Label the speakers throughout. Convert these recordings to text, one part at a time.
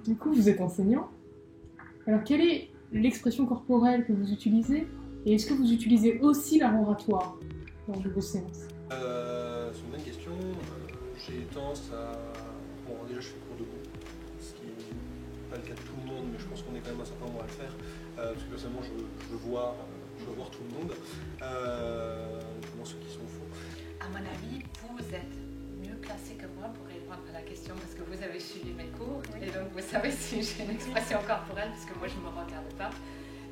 Speaker 1: du coup, vous êtes enseignant. Alors, quelle est l'expression corporelle que vous utilisez et est-ce que vous utilisez aussi l'art oratoire lors de vos séances?
Speaker 2: C'est une bonne question. J'ai tendance à... Bon, déjà, je fais cours debout, ce qui n'est pas le cas de tout le monde, mais je pense qu'on est quand même un certain nombre à le faire. Parce que personnellement, je veux voir tout le monde, notamment ceux qui sont au fond.
Speaker 3: À mon avis, vous êtes mieux placé que moi pour répondre à la question parce que vous avez suivi mes cours et donc vous savez si j'ai une expression corporelle parce que moi je ne me regarde pas.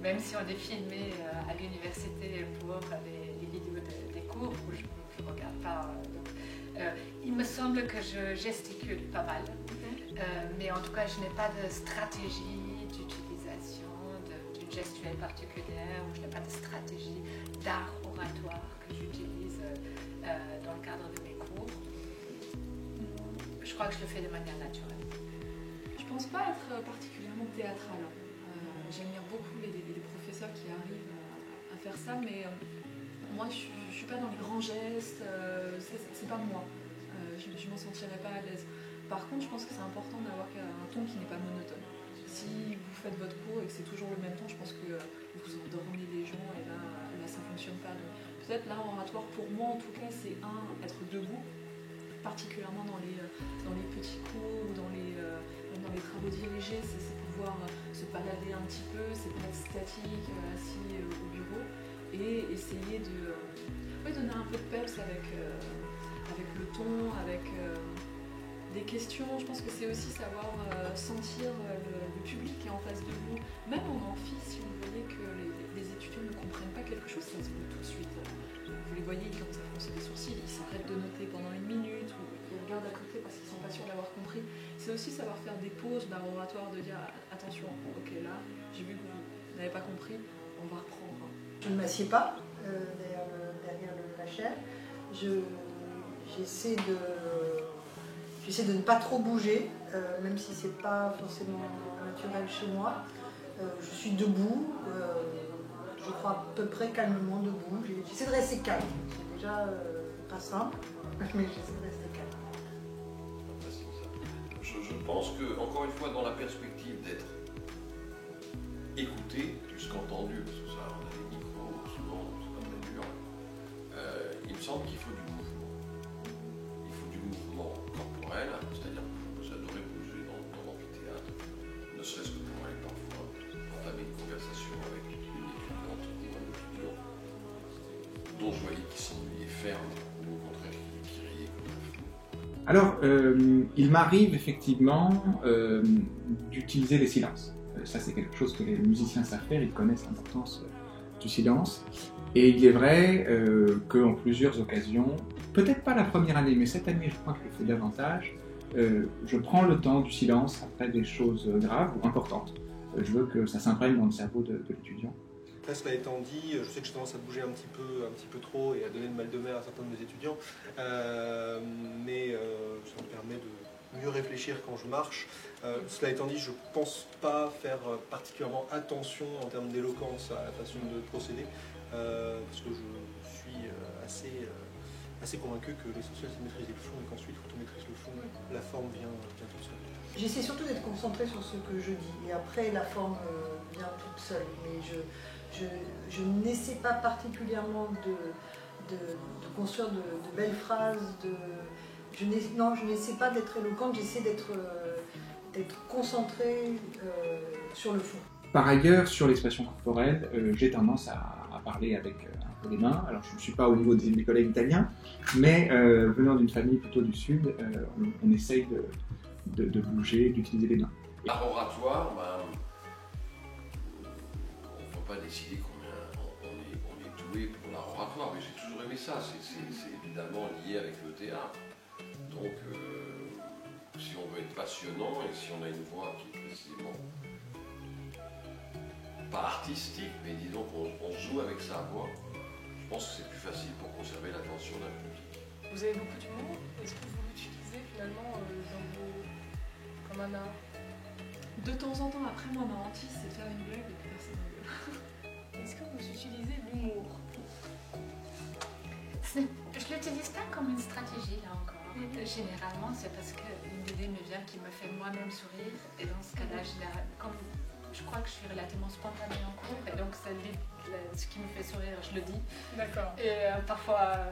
Speaker 3: Même si on est filmé à l'université pour les vidéos des cours où je ne regarde pas. Il me semble que je gesticule pas mal, mais en tout cas je n'ai pas de stratégie d'utilisation d'une gestuelle particulière ou je n'ai pas de stratégie d'art oratoire que j'utilise dans le cadre de mes cours. Je crois que je le fais de manière naturelle.
Speaker 4: Je pense pas être particulièrement théâtrale. J'admire beaucoup les professeurs qui arrivent à faire ça, mais moi je suis pas dans les grands gestes, c'est pas moi. Je m'en sentirais pas à l'aise. Par contre, je pense que c'est important d'avoir un ton qui n'est pas monotone. Si vous faites votre cours et que c'est toujours le même ton, je pense que vous endormez les gens et là ça fonctionne pas. Donc peut-être l'art oratoire pour moi en tout cas c'est être debout, particulièrement dans les petits cours ou dans les travaux dirigés, c'est pouvoir se balader un petit peu, c'est pas être statique, assis au bureau et essayer de donner un peu de peps avec le ton, avec des questions. Je pense que c'est aussi savoir sentir le public qui est en face de vous. Même en amphi, si vous voyez que les étudiants ne comprennent pas quelque chose, ça se voit tout de suite. Vous les voyez, ils commencent à froncer les sourcils, ils s'arrêtent de noter pendant une minute ou ils regardent à côté parce qu'ils ne sont pas sûrs d'avoir compris. C'est aussi savoir faire des pauses d'art oratoire, de dire attention, ok là, j'ai vu que vous n'avez pas compris, on va reprendre.
Speaker 5: Je ne m'assieds pas derrière la chaire. J'essaie de ne pas trop bouger, même si c'est pas forcément naturel chez moi. Je suis debout, je crois à peu près calmement debout. J'essaie de rester calme. C'est déjà pas simple, mais j'essaie de rester calme.
Speaker 6: Je pense que, encore une fois, dans la perspective d'être écouté, plus qu'entendu, parce que ça, on a des micros, souvent, c'est pas très dur, il me semble qu'il faut du mouvement. Il faut du mouvement corporel, c'est-à-dire que vous adorez bouger dans l'amphithéâtre, ne serait-ce que pour aller parfois entamer une conversation avec une étudiante ou un étudiant dont je voyais qui s'ennuyait ferme, ou au contraire qui riait comme un fou.
Speaker 7: Alors, il m'arrive effectivement d'utiliser les silences. Ça, c'est quelque chose que les musiciens savent faire, ils connaissent l'importance du silence. Et il est vrai qu'en plusieurs occasions, peut-être pas la première année, mais cette année, je crois que je le fais davantage, je prends le temps du silence après des choses graves ou importantes. Je veux que ça s'imprègne dans le cerveau de l'étudiant.
Speaker 2: Après, cela étant dit, je sais que j'ai tendance à bouger un petit peu trop et à donner le mal de mer à certains de mes étudiants, mais ça me permet de mieux réfléchir quand je marche. Cela étant dit, je ne pense pas faire particulièrement attention en termes d'éloquence à la façon de procéder, parce que je suis assez convaincu que l'essentiel c'est de maîtriser le fond et qu'ensuite, quand on maîtrise le fond, la forme vient toute seule.
Speaker 5: J'essaie surtout d'être concentrée sur ce que je dis et après la forme vient toute seule. Mais je n'essaie pas particulièrement de construire de belles phrases. Je n'essaie pas d'être éloquente, j'essaie d'être concentrée sur le fond.
Speaker 7: Par ailleurs, sur l'expression corporelle, j'ai tendance à parler avec un peu les mains. Alors, je ne suis pas au niveau de mes collègues italiens, mais venant d'une famille plutôt du sud, on essaye de bouger, d'utiliser les mains.
Speaker 6: L'art oratoire, on ne va pas décider qu'on est doué pour l'art oratoire, mais j'ai toujours aimé ça. C'est évidemment lié avec le théâtre. Donc, si on veut être passionnant et si on a une voix qui est précisément pas artistique, mais disons qu'on joue avec sa voix, je pense que c'est plus facile pour conserver l'attention d'un public.
Speaker 4: Vous avez beaucoup d'humour. Est-ce que vous l'utilisez finalement comme un art? De temps en temps, après moi, ma hantise, c'est de faire une blague et que personne ne gueule. Est-ce que vous utilisez l'humour?
Speaker 3: Je ne l'utilise pas comme une stratégie, là encore. Généralement, c'est parce qu'une idée me vient qui me fait moi-même sourire. Et dans ce cas-là, comme je crois que je suis relativement spontanée en cours, et donc ce qui me fait sourire, je le dis.
Speaker 1: D'accord.
Speaker 3: Et parfois,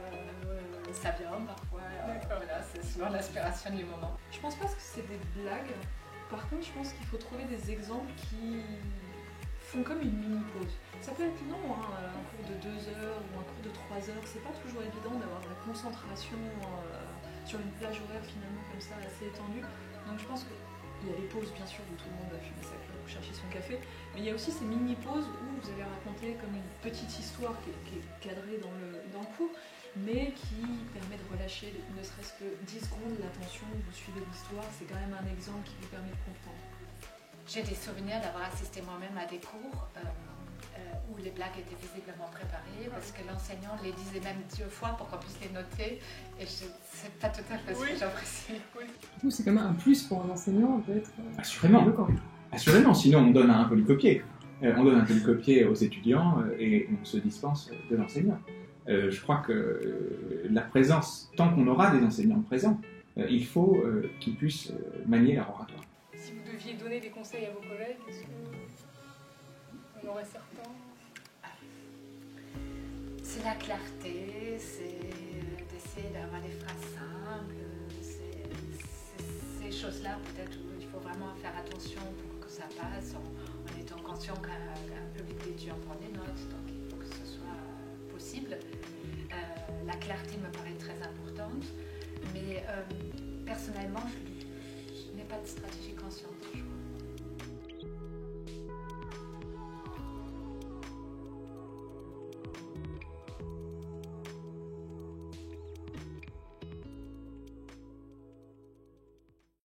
Speaker 3: ça vient, parfois, voilà, c'est souvent l'inspiration du moment.
Speaker 4: Je pense pas que c'est des blagues. Par contre, je pense qu'il faut trouver des exemples qui font comme une mini-pause. Ça peut être long, hein, un cours de 2 heures ou un cours de 3 heures. C'est pas toujours évident d'avoir de la concentration sur une plage horaire finalement comme ça, assez étendue. Donc je pense qu'il y a les pauses, bien sûr, où tout le monde va fumer sa clope ou chercher son café. Mais il y a aussi ces mini-pauses où vous allez raconter comme une petite histoire qui est cadrée dans le cours, mais qui permet de relâcher ne serait-ce que 10 secondes l'attention, vous suivez l'histoire, c'est quand même un exemple qui vous permet de comprendre.
Speaker 3: J'ai des souvenirs d'avoir assisté moi-même à des cours où les blagues étaient visiblement préparées, parce que l'enseignant les disait même 2 fois pour qu'on puisse les noter, et c'est pas tout à fait ce que j'apprécie.
Speaker 1: Du coup, c'est quand même un plus pour un enseignant d'être
Speaker 7: Assurément.
Speaker 1: éloquent.
Speaker 7: Assurément, sinon on donne un polycopier. On donne un polycopier aux étudiants et on se dispense de l'enseignant. Je crois que la présence, tant qu'on aura des enseignants présents, il faut qu'ils puissent manier leur oratoire.
Speaker 1: Si vous deviez donner des conseils à vos collègues, est-ce qu'on en aurait certains?
Speaker 3: C'est la clarté, c'est d'essayer d'avoir des phrases simples, c'est ces choses-là peut-être où il faut vraiment faire attention pour que ça passe en étant conscient qu'un public d'étudiants prend des notes, donc il faut que ce soit possible. La clarté me paraît très importante, mais personnellement je n'ai pas de stratégie consciente.